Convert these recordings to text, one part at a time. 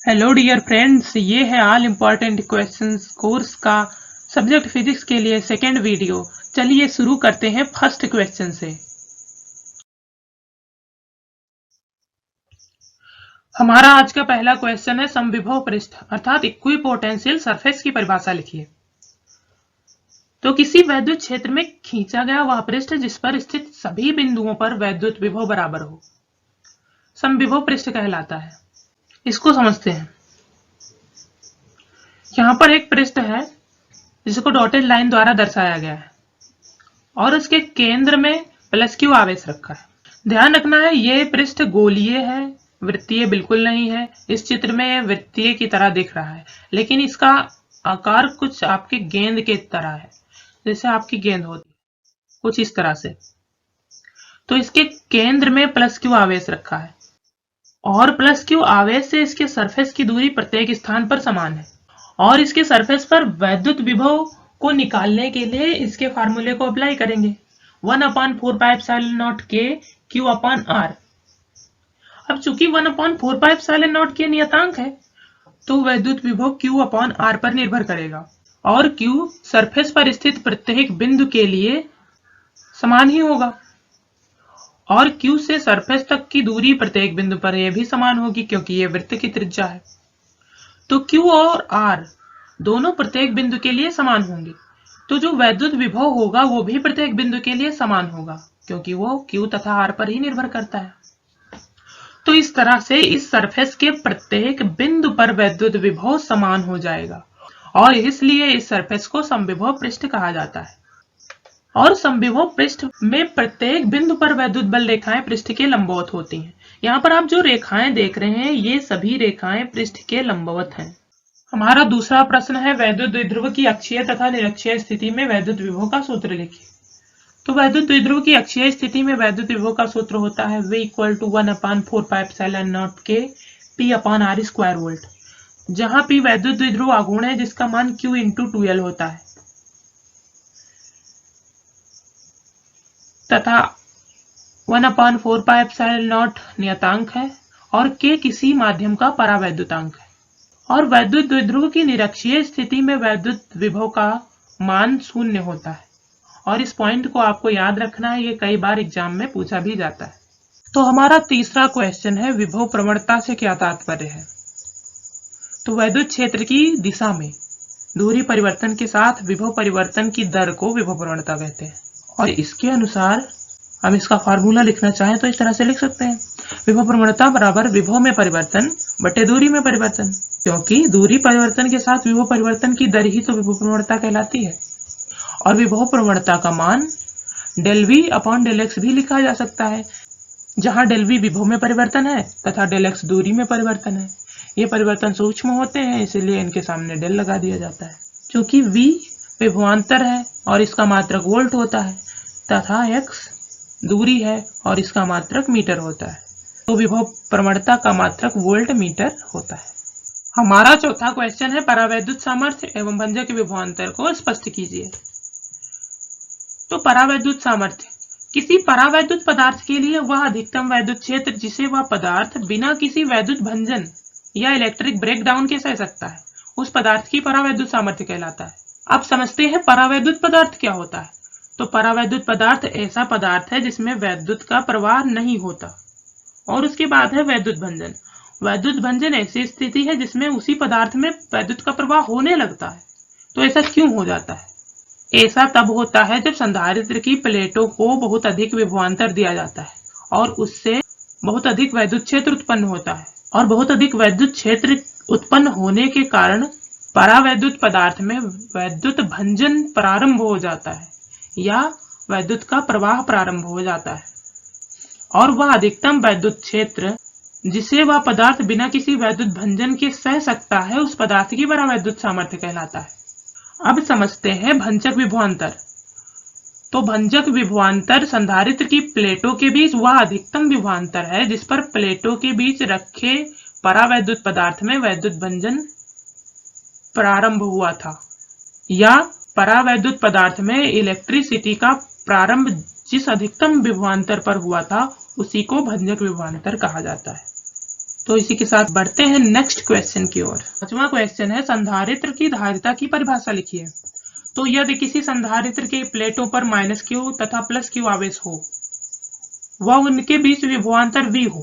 Hello dear friends, ये है all important questions course का सब्जेक्ट फिजिक्स के लिए सेकेंड वीडियो। चलिए शुरू करते हैं फर्स्ट क्वेश्चन से। हमारा आज का पहला क्वेश्चन है समविभव पृष्ठ अर्थात इक्विपोटेंशियल सरफेस की परिभाषा लिखिए। तो किसी वैद्युत क्षेत्र में खींचा गया वह पृष्ठ जिस पर स्थित सभी बिंदुओं पर वैद्युत विभव बराबर हो समविभव पृष्ठ कहलाता है। इसको समझते हैं। यहाँ पर एक पृष्ठ है जिसको डॉटेड लाइन द्वारा दर्शाया गया है और उसके केंद्र में प्लस क्यू आवेश रखा है। ध्यान रखना है ये पृष्ठ गोलीय है, वृत्तीय बिल्कुल नहीं है। इस चित्र में यह वृत्तीय की तरह दिख रहा है, लेकिन इसका आकार कुछ आपके गेंद के तरह है, जैसे आपकी गेंद होती है कुछ इस तरह से। तो इसके केंद्र में प्लस क्यू आवेश रखा है और प्लस क्यू आवेश से इसके सरफेस की दूरी प्रत्येक स्थान पर समान है और इसके सरफेस पर वैद्युत विभव को निकालने के लिए इसके फार्मूले को अप्लाई करेंगे 1/4πε0 k Q/r। अब चूंकि 1/4πε0 k नियतांक है तो वैद्युत विभव Q/r पर निर्भर करेगा और Q सरफेस पर स्थित प्रत्येक बिंदु के लिए समान ही होगा और Q से सरफेस तक की दूरी प्रत्येक बिंदु पर यह भी समान होगी क्योंकि यह वृत्त की त्रिज्या है। तो Q और R दोनों प्रत्येक बिंदु के लिए समान होंगे, तो जो वैद्युत विभव होगा वो भी प्रत्येक बिंदु के लिए समान होगा क्योंकि वो Q तथा R पर ही निर्भर करता है। तो इस तरह से इस सरफेस के प्रत्येक बिंदु पर वैद्युत विभव समान हो जाएगा और इसलिए इस सरफेस को समविभव पृष्ठ कहा जाता है। और समविभव पृष्ठ में प्रत्येक बिंदु पर वैद्युत बल रेखाएं पृष्ठ के लंबवत होती हैं। यहाँ पर आप जो रेखाएं देख रहे हैं ये सभी रेखाएं पृष्ठ के लंबवत हैं। हमारा दूसरा प्रश्न है वैद्युत द्विध्रुव की अक्षीय तथा निरक्षीय स्थिति में वैद्युत विभव का सूत्र लिखिए। तो वैद्युत द्विध्रुव की अक्षीय स्थिति में वैद्युत विभव का सूत्र होता है V = 1/4πε0 k P/r² वोल्ट, जहां P वैद्युत द्विध्रुव आघूर्ण है जिसका मान Q × 2L होता है तथा 1/4πε0 नियतांक है और K किसी माध्यम का परावैद्युतांक है। और वैद्युत द्विध्रुव की निरक्षीय स्थिति में वैद्युत विभव का मान 0 होता है और इस पॉइंट को आपको याद रखना है, ये कई बार एग्जाम में पूछा भी जाता है। तो हमारा तीसरा क्वेश्चन है विभव प्रवणता से क्या तात्पर्य है। तो वैद्युत क्षेत्र की दिशा में दूरी परिवर्तन के साथ विभव परिवर्तन की दर को विभव प्रवणता कहते हैं और इसके अनुसार हम इसका फार्मूला लिखना चाहें तो इस तरह से लिख सकते हैं विभव प्रवणता बराबर विभव में परिवर्तन बटे दूरी में परिवर्तन, क्योंकि दूरी परिवर्तन के साथ विभव परिवर्तन की दर ही तो विभव प्रवणता कहलाती है। और विभव प्रवणता का मान ΔV/Δx भी लिखा जा सकता है, जहां ΔV विभव में परिवर्तन है तथा Δx दूरी में परिवर्तन है। ये परिवर्तन सूक्ष्म होते हैं इसलिए इनके सामने डेल लगा दिया जाता है। चूंकि V विभवांतर है और इसका मात्रक वोल्ट होता है तथा x दूरी है और इसका मात्रक मीटर होता है, तो विभव प्रवणता का मात्रक वोल्ट मीटर होता है। हमारा चौथा क्वेश्चन है परावैद्युत सामर्थ्य एवं भंजक विभवांतर को स्पष्ट कीजिए। तो परावैद्युत सामर्थ्य किसी परावैद्युत पदार्थ के लिए वह अधिकतम वैद्युत क्षेत्र जिसे वह पदार्थ बिना किसी वैद्युत भंजन या इलेक्ट्रिक ब्रेकडाउन के सह सकता है, उस पदार्थ की परावैद्युत सामर्थ्य कहलाता है। अब समझते हैं परावैद्युत पदार्थ क्या होता है। तो परावैद्युत पदार्थ ऐसा पदार्थ है जिसमें वैद्युत का प्रवाह नहीं होता। और उसके बाद है वैद्युत भंजन। वैद्युत भंजन ऐसी स्थिति है जिसमें उसी पदार्थ में वैद्युत का प्रवाह होने लगता है। तो ऐसा क्यों हो जाता है? ऐसा तब होता है जब संधारित्र की प्लेटों को बहुत अधिक विभवांतर दिया जाता है और उससे बहुत अधिक वैद्युत क्षेत्र उत्पन्न होता है और बहुत अधिक वैद्युत क्षेत्र उत्पन्न होने के कारण परावैद्युत पदार्थ में वैद्युत भंजन प्रारंभ हो जाता है या वैद्युत का प्रवाह प्रारंभ हो जाता है और वह अधिकतम वैद्युत क्षेत्र जिसे वह पदार्थ बिना किसी वैद्युत भंजन के सह सकता है उस पदार्थ की परावैद्युत सामर्थ्य कहलाता है। अब समझते हैं भंजक विभवांतर। तो भंजक विभवांतर संधारित्र की प्लेटों के बीच वह अधिकतम विभवांतर है जिस पर प्लेटों के बीच रखे परावैद्युत पदार्थ में वैद्युत भंजन प्रारंभ हुआ था या परावैद्युत पदार्थ में इलेक्ट्रिसिटी का प्रारंभ जिस अधिकतम विभवांतर पर हुआ था उसी को भंजक विभवांतर कहा जाता है। तो इसी के साथ बढ़ते हैं नेक्स्ट क्वेश्चन की ओर। पांचवा क्वेश्चन है संधारित्र की धारिता की परिभाषा लिखिए। तो यदि किसी संधारित्र के प्लेटों पर -Q तथा +Q आवेश हो व उनके बीच विभवांतर V हो,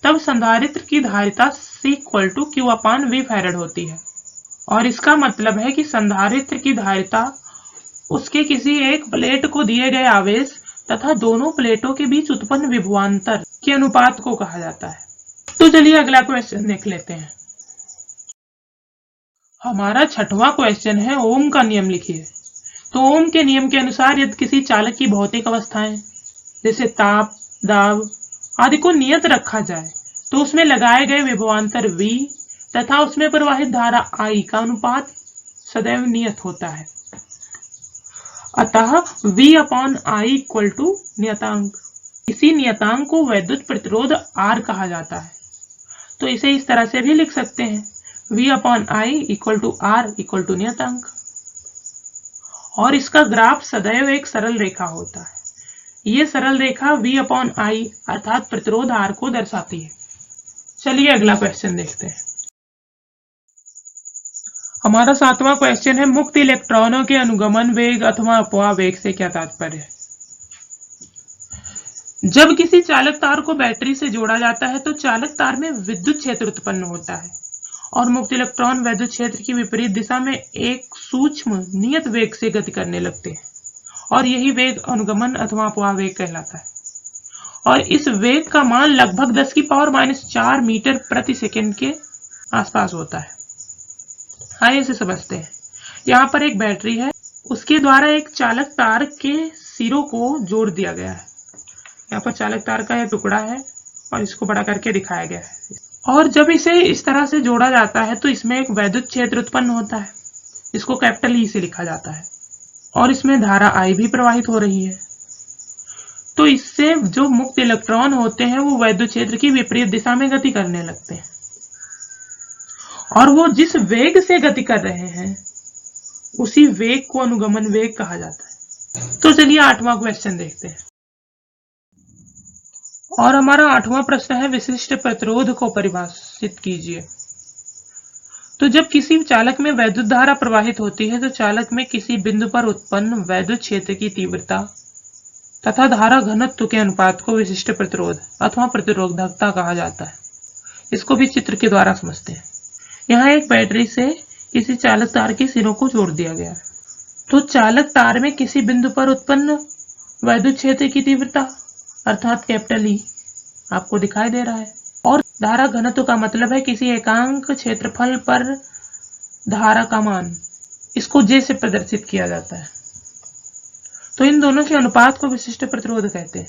तब संधारित्र की धारिता C=Q/V फैराड होती है। और इसका मतलब है कि संधारित्र की धारिता उसके किसी एक प्लेट को दिए गए आवेश तथा दोनों प्लेटों के बीच उत्पन्न विभवांतर के अनुपात को कहा जाता है। तो चलिए अगला क्वेश्चन देख लेते हैं। हमारा छठवां क्वेश्चन है ओम का नियम लिखिए। तो ओम के नियम के अनुसार यदि किसी चालक की भौतिक अवस्थाएं जैसे ताप, दाब आदि को नियत रखा जाए तो उसमें लगाए गए विभवांतर V तथा उसमें प्रवाहित धारा I का अनुपात सदैव नियत होता है। अतः V/I = नियतांक। इसी नियतांक को वैद्युत प्रतिरोध R कहा जाता है। तो इसे इस तरह से भी लिख सकते हैं V/I = R = नियतांक। और इसका ग्राफ सदैव एक सरल रेखा होता है। ये सरल रेखा V/I अर्थात प्रतिरोध R को दर्शाती है। चलिए अगला क्वेश्चन देखते हैं। हमारा सातवां क्वेश्चन है मुक्त इलेक्ट्रॉनों के अनुगमन वेग अथवा अपवाह वेग से क्या तात्पर्य है। जब किसी चालक तार को बैटरी से जोड़ा जाता है तो चालक तार में विद्युत क्षेत्र उत्पन्न होता है और मुक्त इलेक्ट्रॉन विद्युत क्षेत्र की विपरीत दिशा में एक सूक्ष्म नियत वेग से गति करने लगते हैं और यही वेग अनुगमन अथवा अपवाह वेग कहलाता है। और इस वेग का मान लगभग 10⁻⁴ मीटर प्रति सेकंड के आसपास होता है। आइए इसे समझते हैं। यहाँ पर एक बैटरी है, उसके द्वारा एक चालक तार के सिरों को जोड़ दिया गया है। यहाँ पर चालक तार का यह टुकड़ा है और इसको बड़ा करके दिखाया गया है। और जब इसे इस तरह से जोड़ा जाता है तो इसमें एक वैद्युत क्षेत्र उत्पन्न होता है, इसको कैपिटल E से लिखा जाता है और इसमें धारा I भी प्रवाहित हो रही है। तो इससे जो मुक्त इलेक्ट्रॉन होते हैं वो वैद्युत क्षेत्र की विपरीत दिशा में गति करने लगते हैं और वो जिस वेग से गति कर रहे हैं उसी वेग को अनुगमन वेग कहा जाता है। तो चलिए आठवां क्वेश्चन देखते हैं। और हमारा आठवां प्रश्न है विशिष्ट प्रतिरोध को परिभाषित कीजिए। तो जब किसी चालक में वैद्युत धारा प्रवाहित होती है तो चालक में किसी बिंदु पर उत्पन्न वैद्युत क्षेत्र की तीव्रता तथा धारा घनत्व के अनुपात को विशिष्ट प्रतिरोध अथवा प्रतिरोधकता कहा जाता है। इसको भी चित्र के द्वारा समझते हैं। यहाँ एक बैटरी से किसी चालक तार के सिरों को जोड़ दिया गया है। तो चालक तार में किसी बिंदु पर उत्पन्न वैद्युत क्षेत्र की तीव्रता अर्थात कैपिटल E आपको दिखाई दे रहा है और धारा घनत्व का मतलब है किसी एकांक क्षेत्रफल पर धारा का मान, इसको J से प्रदर्शित किया जाता है। तो इन दोनों के अनुपात को विशिष्ट प्रतिरोध कहते हैं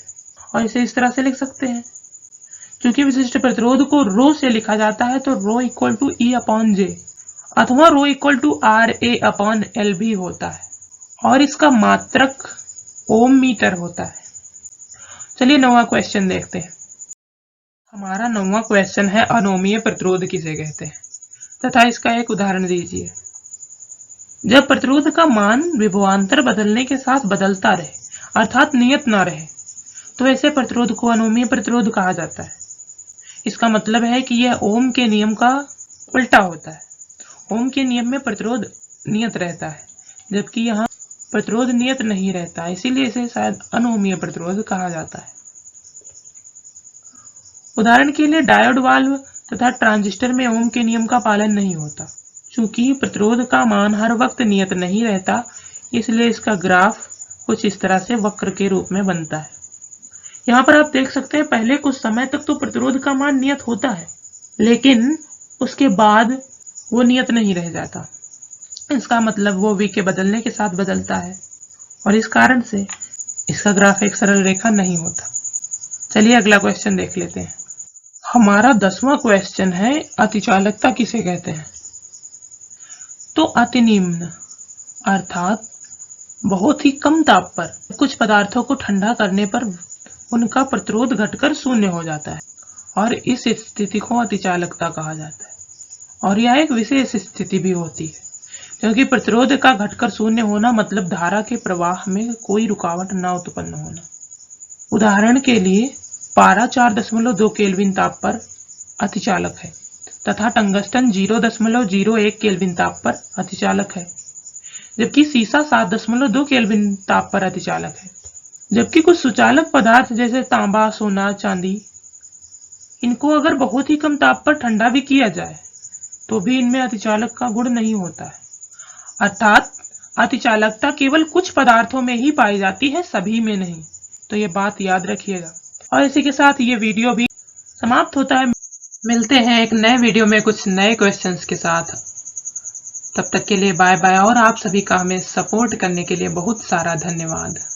और इसे इस तरह से लिख सकते हैं। क्योंकि विशिष्ट प्रतिरोध को रो से लिखा जाता है तो रो = E/J अथवा रो = RA/L भी होता है और इसका मात्रक ओम मीटर होता है। चलिए 9वां क्वेश्चन देखते हैं। हमारा 9वां क्वेश्चन है अनोमीय प्रतिरोध किसे कहते हैं तथा इसका एक उदाहरण दीजिए। जब प्रतिरोध का मान विभवांतर बदलने के साथ बदलता रहे अर्थात नियत ना रहे तो ऐसे प्रतिरोध को अनोमीय प्रतिरोध कहा जाता है। इसका मतलब है कि यह ओम के नियम का उल्टा होता है। ओम के नियम में प्रतिरोध नियत रहता है जबकि यहाँ प्रतिरोध नियत नहीं रहता, इसीलिए इसे शायद अनोमीय प्रतिरोध कहा जाता है। उदाहरण के लिए डायोड वाल्व तथा ट्रांजिस्टर में ओम के नियम का पालन नहीं होता। चूंकि प्रतिरोध का मान हर वक्त नियत नहीं रहता इसलिए इसका ग्राफ कुछ इस तरह से वक्र के रूप में बनता है। यहाँ पर आप देख सकते हैं पहले कुछ समय तक तो प्रतिरोध का मान नियत होता है लेकिन उसके बाद वो नियत नहीं रह जाता। इसका मतलब वो V के बदलने के साथ बदलता है और इस कारण से इसका ग्राफ एक सरल रेखा नहीं होता। चलिए अगला क्वेश्चन देख लेते हैं। हमारा 10वां क्वेश्चन है अतिचालकता किसे कहते हैं। तो अति निम्न अर्थात बहुत ही कम ताप पर कुछ पदार्थों को ठंडा करने पर उनका प्रतिरोध घटकर शून्य हो जाता है और इस स्थिति को अतिचालकता कहा जाता है। और यह एक विशेष स्थिति भी होती है क्योंकि प्रतिरोध का घटकर शून्य होना मतलब धारा के प्रवाह में कोई रुकावट न उत्पन्न होना। उदाहरण के लिए पारा 4.2 केल्विन ताप पर अतिचालक है तथा टंगस्टन 0.01 केल्विन ताप पर अतिचालक है, जबकि सीसा 7.2 केल्विन ताप पर अतिचालक है। जबकि कुछ सुचालक पदार्थ जैसे तांबा, सोना, चांदी, इनको अगर बहुत ही कम ताप पर ठंडा भी किया जाए तो भी इनमें अतिचालक का गुण नहीं होता है। अर्थात अतिचालकता केवल कुछ पदार्थों में ही पाई जाती है, सभी में नहीं। तो ये बात याद रखिएगा। और इसी के साथ ये वीडियो भी समाप्त होता है। मिलते हैं एक नए वीडियो में कुछ नए क्वेश्चंस के साथ। तब तक के लिए बाय बाय। और आप सभी का हमें सपोर्ट करने के लिए बहुत सारा धन्यवाद।